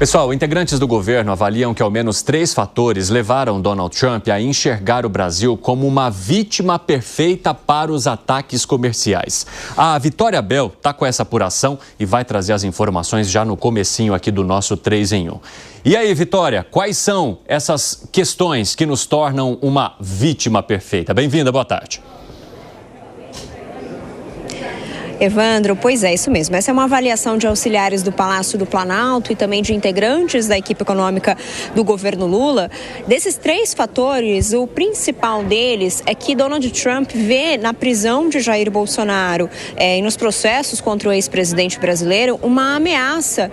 Pessoal, integrantes do governo avaliam que ao menos 3 fatores levaram Donald Trump a enxergar o Brasil como uma vítima perfeita para os ataques comerciais. A Vitória Bel está com essa apuração e vai trazer as informações já no comecinho aqui do nosso 3 em 1. E aí, Vitória, quais são essas questões que nos tornam uma vítima perfeita? Bem-vinda, boa tarde. Evandro, pois é, isso mesmo. Essa é uma avaliação de auxiliares do Palácio do Planalto e também de integrantes da equipe econômica do governo Lula. Desses 3 fatores, o principal deles é que Donald Trump vê na prisão de Jair Bolsonaro e nos processos contra o ex-presidente brasileiro uma ameaça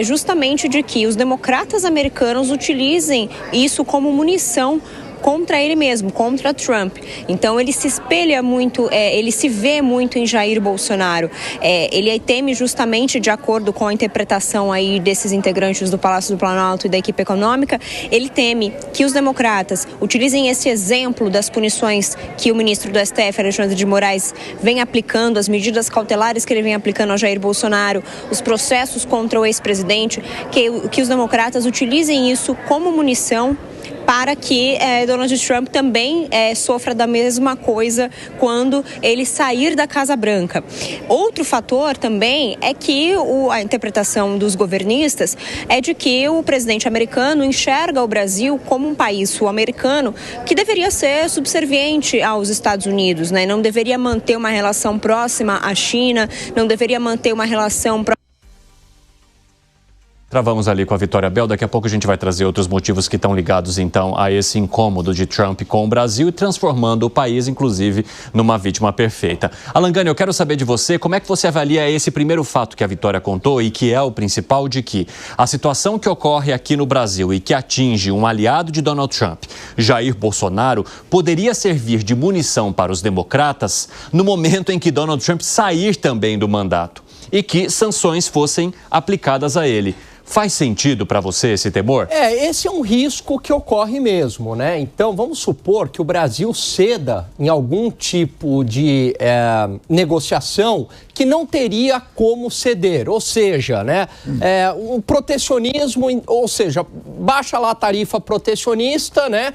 justamente de que os democratas americanos utilizem isso como munição contra ele mesmo, contra Trump. Então ele se espelha muito, ele se vê muito em Jair Bolsonaro. Ele teme justamente, de acordo com a interpretação aí desses integrantes do Palácio do Planalto e da equipe econômica, ele teme que os democratas utilizem esse exemplo das punições que o ministro do STF, Alexandre de Moraes, vem aplicando, as medidas cautelares que ele vem aplicando ao Jair Bolsonaro, os processos contra o ex-presidente, que os democratas utilizem isso como munição para que Donald Trump também sofra da mesma coisa quando ele sair da Casa Branca. Outro fator também é que a interpretação dos governistas é de que o presidente americano enxerga o Brasil como um país sul-americano que deveria ser subserviente aos Estados Unidos, né? Não deveria manter uma relação próxima à China, não deveria manter uma relação próxima. Travamos ali com a Vitória Bel. Daqui a pouco a gente vai trazer outros motivos que estão ligados, então, a esse incômodo de Trump com o Brasil e transformando o país, inclusive, numa vítima perfeita. Alan Gani, eu quero saber de você, como é que você avalia esse primeiro fato que a Vitória contou e que é o principal, de que a situação que ocorre aqui no Brasil e que atinge um aliado de Donald Trump, Jair Bolsonaro, poderia servir de munição para os democratas no momento em que Donald Trump sair também do mandato e que sanções fossem aplicadas a ele. Faz sentido para você esse temor? Esse é um risco que ocorre mesmo, né? Então, vamos supor que o Brasil ceda em algum tipo de negociação que não teria como ceder, ou seja, né, um protecionismo, ou seja, baixa lá a tarifa protecionista, né,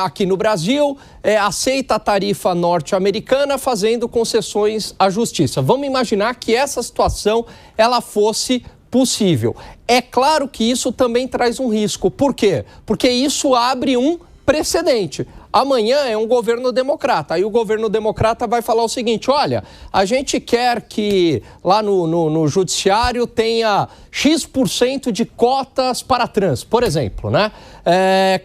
aqui no Brasil, aceita a tarifa norte-americana fazendo concessões à justiça. Vamos imaginar que essa situação ela fosse possível. É claro que isso também traz um risco. Por quê? Porque isso abre um precedente. Amanhã é um governo democrata. Aí o governo democrata vai falar o seguinte: olha, a gente quer que lá no judiciário tenha X% de cotas para trans, por exemplo, né?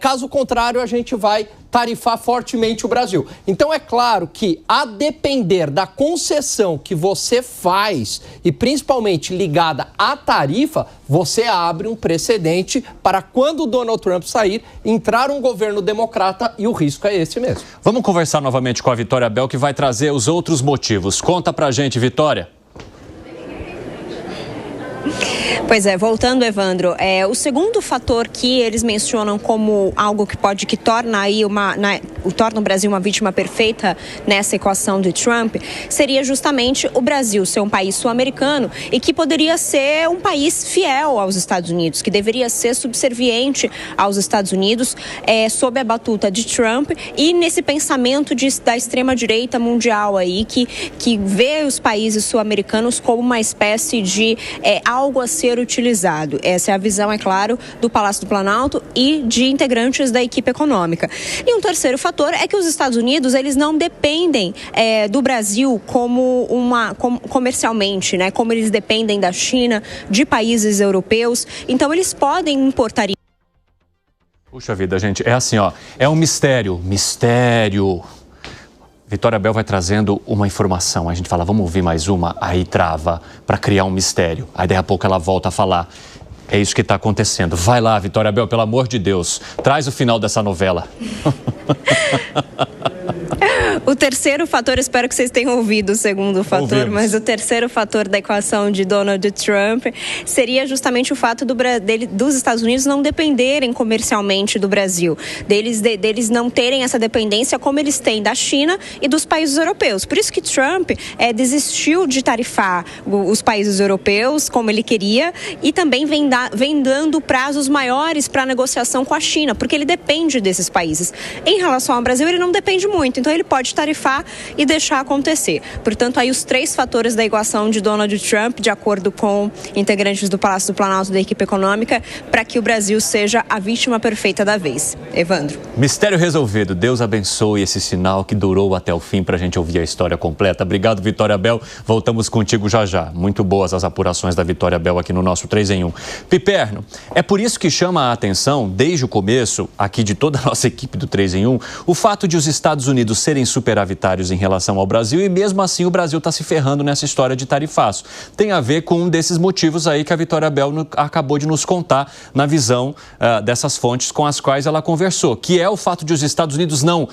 Caso contrário, a gente vai tarifar fortemente o Brasil. Então é claro que, a depender da concessão que você faz, e principalmente ligada à tarifa, você abre um precedente para, quando o Donald Trump sair, entrar um governo democrata, e o risco é esse mesmo. Vamos conversar novamente com a Vitória Bel, que vai trazer os outros motivos. Conta pra gente, Vitória. Pois é, voltando, Evandro, o segundo fator que eles mencionam como algo que torna aí torna o Brasil uma vítima perfeita nessa equação de Trump, seria justamente o Brasil ser um país sul-americano e que poderia ser um país fiel aos Estados Unidos, que deveria ser subserviente aos Estados Unidos sob a batuta de Trump, e nesse pensamento da extrema-direita mundial aí, que vê os países sul-americanos como uma espécie de algo a ser utilizado. Essa é a visão, é claro, do Palácio do Planalto e de integrantes da equipe econômica. E um terceiro fator é que os Estados Unidos, eles não dependem do Brasil como comercialmente, né? Como eles dependem da China, de países europeus. Então, eles podem importar. Puxa vida, gente, é assim, ó, é um mistério. Vitória Bel vai trazendo uma informação, a gente fala, vamos ouvir mais uma, aí trava para criar um mistério. Aí daí a pouco ela volta a falar. É isso que está acontecendo. Vai lá, Vitória Bel, pelo amor de Deus, traz o final dessa novela. O terceiro fator, espero que vocês tenham ouvido o segundo fator, mas o terceiro fator da equação de Donald Trump seria justamente o fato dos Estados Unidos não dependerem comercialmente do Brasil, deles não terem essa dependência como eles têm da China e dos países europeus. Por isso que Trump desistiu de tarifar os países europeus como ele queria e também vem dando prazos maiores para a negociação com a China, porque ele depende desses países. Em relação ao Brasil, ele não depende muito, então ele pode tarifar e deixar acontecer. Portanto, aí os três fatores da equação de Donald Trump, de acordo com integrantes do Palácio do Planalto da equipe econômica, para que o Brasil seja a vítima perfeita da vez. Evandro. Mistério resolvido. Deus abençoe esse sinal que durou até o fim para a gente ouvir a história completa. Obrigado, Vitória Bel. Voltamos contigo já já. Muito boas as apurações da Vitória Bel aqui no nosso 3 em 1. Piperno, é por isso que chama a atenção, desde o começo, aqui de toda a nossa equipe do 3 em 1, o fato de os Estados Unidos serem superavitários em relação ao Brasil e mesmo assim o Brasil está se ferrando nessa história de tarifaço. Tem a ver com um desses motivos aí que a Vitória Bel acabou de nos contar na visão dessas fontes com as quais ela conversou, que é o fato de os Estados Unidos não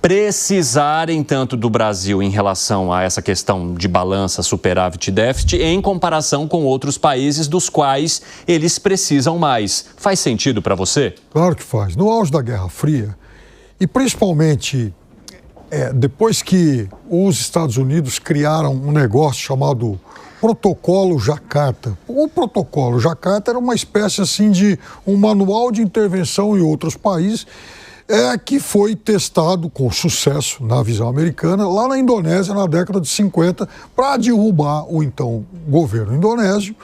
precisarem tanto do Brasil em relação a essa questão de balança, superávit e déficit, em comparação com outros países dos quais eles precisam mais. Faz sentido para você? Claro que faz. No auge da Guerra Fria, e principalmente depois que os Estados Unidos criaram um negócio chamado Protocolo Jacarta. O Protocolo Jacarta era uma espécie assim de um manual de intervenção em outros países que foi testado com sucesso na visão americana lá na Indonésia na década de 50 para derrubar o então governo indonésio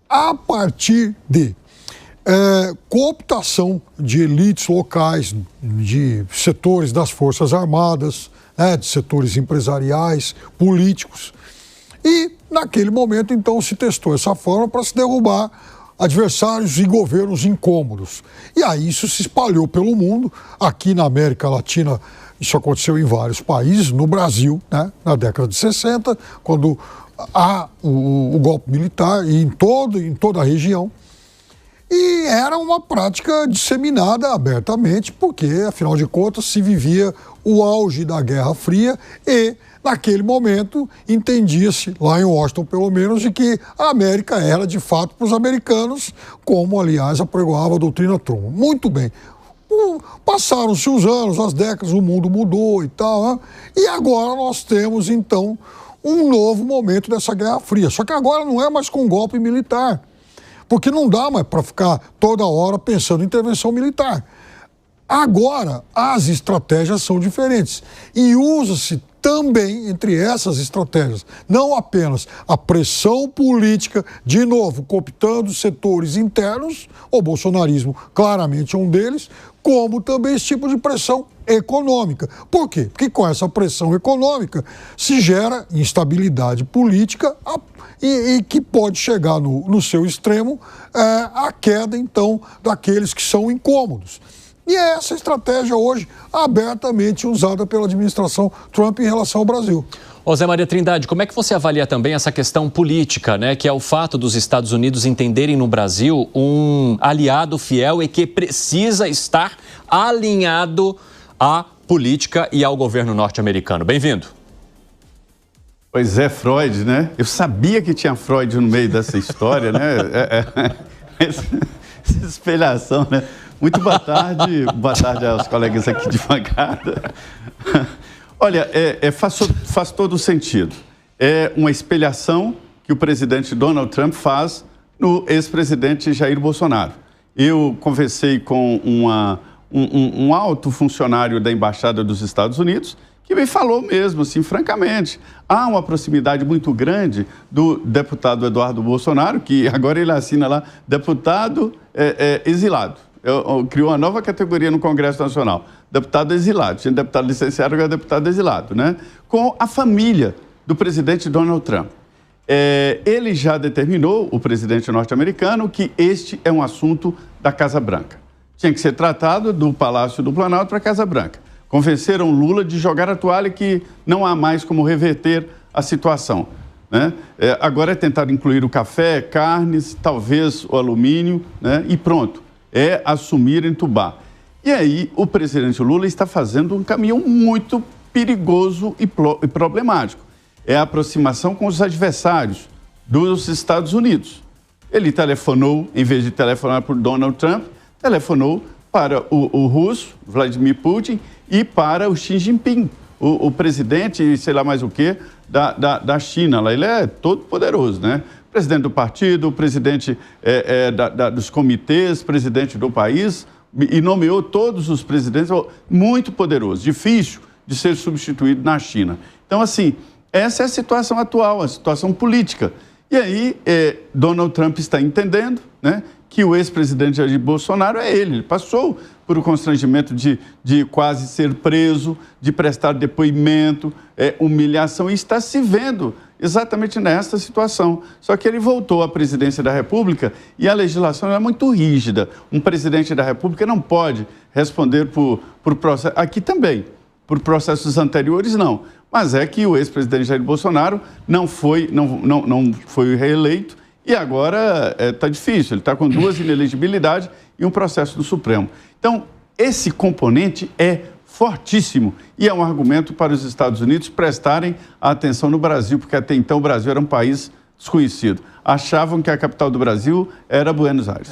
a partir de cooptação de elites locais, de setores das Forças Armadas, de setores empresariais, políticos. E, naquele momento, então, se testou essa forma para se derrubar adversários e governos incômodos. E aí isso se espalhou pelo mundo. Aqui na América Latina, isso aconteceu em vários países. No Brasil, na década de 60, quando há o golpe militar, e em toda a região. E era uma prática disseminada abertamente, porque, afinal de contas, se vivia o auge da Guerra Fria e, naquele momento, entendia-se, lá em Washington pelo menos, de que a América era, de fato, para os americanos, como, aliás, apregoava a doutrina Truman. Muito bem. Passaram-se os anos, as décadas, o mundo mudou e tal, e agora nós temos, então, um novo momento dessa Guerra Fria. Só que agora não é mais com golpe militar, porque não dá mais para ficar toda hora pensando em intervenção militar. Agora, as estratégias são diferentes e usa-se também, entre essas estratégias, não apenas a pressão política, de novo, cooptando setores internos, o bolsonarismo claramente é um deles, como também esse tipo de pressão econômica. Por quê? Porque com essa pressão econômica se gera instabilidade política e que pode chegar no seu extremo a queda, então, daqueles que são incômodos. E é essa estratégia hoje abertamente usada pela administração Trump em relação ao Brasil. Zé Maria Trindade, como é que você avalia também essa questão política, que é o fato dos Estados Unidos entenderem no Brasil um aliado fiel e que precisa estar alinhado à política e ao governo norte-americano? Bem-vindo. Pois é, Freud, né? Eu sabia que tinha Freud no meio dessa história, né? Essa espelhação, né? Muito boa tarde aos colegas aqui de bancada. Olha, faz todo sentido. É uma espelhação que o presidente Donald Trump faz no ex-presidente Jair Bolsonaro. Eu conversei com um alto funcionário da Embaixada dos Estados Unidos que me falou mesmo, assim, francamente, há uma proximidade muito grande do deputado Eduardo Bolsonaro, que agora ele assina lá, deputado exilado. Criou uma nova categoria no Congresso Nacional, deputado exilado. Tinha deputado licenciado, agora deputado exilado, né? Com a família do presidente Donald Trump. Ele já determinou, o presidente norte-americano, que este é um assunto da Casa Branca. Tinha que ser tratado do Palácio do Planalto para a Casa Branca. Convenceram Lula de jogar a toalha, que não há mais como reverter a situação, né? Agora é tentar incluir o café, carnes, talvez o alumínio, né? E pronto. É assumir, entubar. E aí o presidente Lula está fazendo um caminho muito perigoso e problemático. É a aproximação com os adversários dos Estados Unidos. Ele telefonou, em vez de telefonar para o Donald Trump, telefonou para o russo, Vladimir Putin, e para o Xi Jinping, o presidente, sei lá mais o quê, da China. Lá ele é todo poderoso, né? Presidente do partido, presidente dos comitês, presidente do país, e nomeou todos os presidentes, muito poderoso, difícil de ser substituído na China. Então, assim, essa é a situação atual, a situação política. E aí, Donald Trump está entendendo, né, que o ex-presidente Jair Bolsonaro é ele. Ele passou por um constrangimento de quase ser preso, de prestar depoimento, humilhação, e está se vendo exatamente nessa situação. Só que ele voltou à presidência da República e a legislação é muito rígida. Um presidente da República não pode responder por processo. Aqui também, por processos anteriores, não. Mas é que o ex-presidente Jair Bolsonaro não foi reeleito e agora está difícil. Ele está com 2 inelegibilidades e um processo no Supremo. Então, esse componente é fortíssimo e é um argumento para os Estados Unidos prestarem atenção no Brasil, porque até então o Brasil era um país desconhecido. Achavam que a capital do Brasil era Buenos Aires.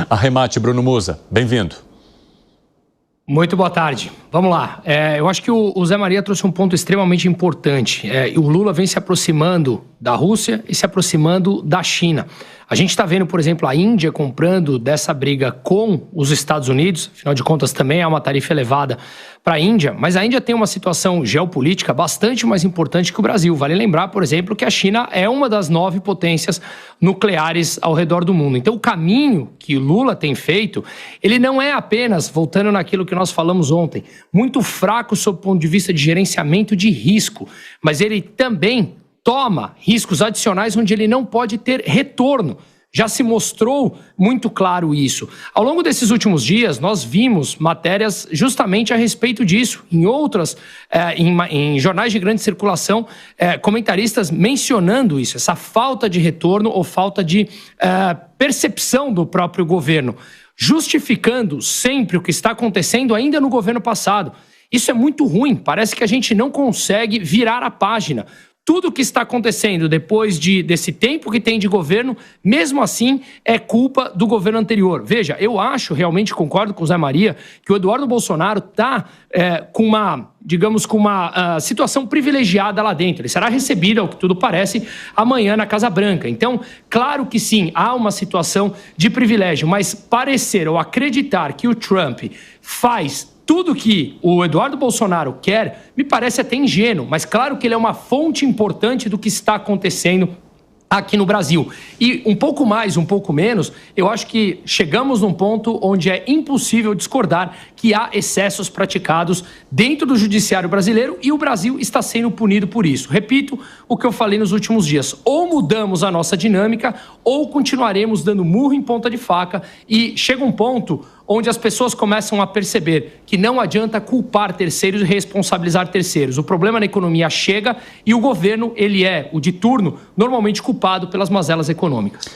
Arremate, Bruno Musa. Bem-vindo. Muito boa tarde. Vamos lá. Eu acho que o Zé Maria trouxe um ponto extremamente importante. O Lula vem se aproximando da Rússia e se aproximando da China. A gente está vendo, por exemplo, a Índia comprando dessa briga com os Estados Unidos. Afinal de contas, também é uma tarifa elevada para a Índia. Mas a Índia tem uma situação geopolítica bastante mais importante que o Brasil. Vale lembrar, por exemplo, que a China é uma das 9 potências nucleares ao redor do mundo. Então, o caminho que o Lula tem feito, ele não é apenas, voltando naquilo que nós falamos ontem, muito fraco sob o ponto de vista de gerenciamento de risco, mas ele também toma riscos adicionais onde ele não pode ter retorno. Já se mostrou muito claro isso. Ao longo desses últimos dias, nós vimos matérias justamente a respeito disso. Em outras, em jornais de grande circulação, comentaristas mencionando isso, essa falta de retorno ou falta de percepção do próprio governo, justificando sempre o que está acontecendo ainda no governo passado. Isso é muito ruim, parece que a gente não consegue virar a página. Tudo o que está acontecendo depois desse tempo que tem de governo, mesmo assim, é culpa do governo anterior. Veja, eu acho, realmente concordo com o Zé Maria, que o Eduardo Bolsonaro está com uma situação privilegiada lá dentro. Ele será recebido, ao que tudo parece, amanhã na Casa Branca. Então, claro que sim, há uma situação de privilégio, mas parecer ou acreditar que o Trump faz tudo que o Eduardo Bolsonaro quer, me parece até ingênuo, mas claro que ele é uma fonte importante do que está acontecendo aqui no Brasil. E um pouco mais, um pouco menos, eu acho que chegamos num ponto onde é impossível discordar que há excessos praticados dentro do judiciário brasileiro e o Brasil está sendo punido por isso. Repito o que eu falei nos últimos dias. Ou mudamos a nossa dinâmica ou continuaremos dando murro em ponta de faca e chega um ponto onde as pessoas começam a perceber que não adianta culpar terceiros e responsabilizar terceiros. O problema na economia chega e o governo, ele é, o de turno, normalmente culpado pelas mazelas econômicas.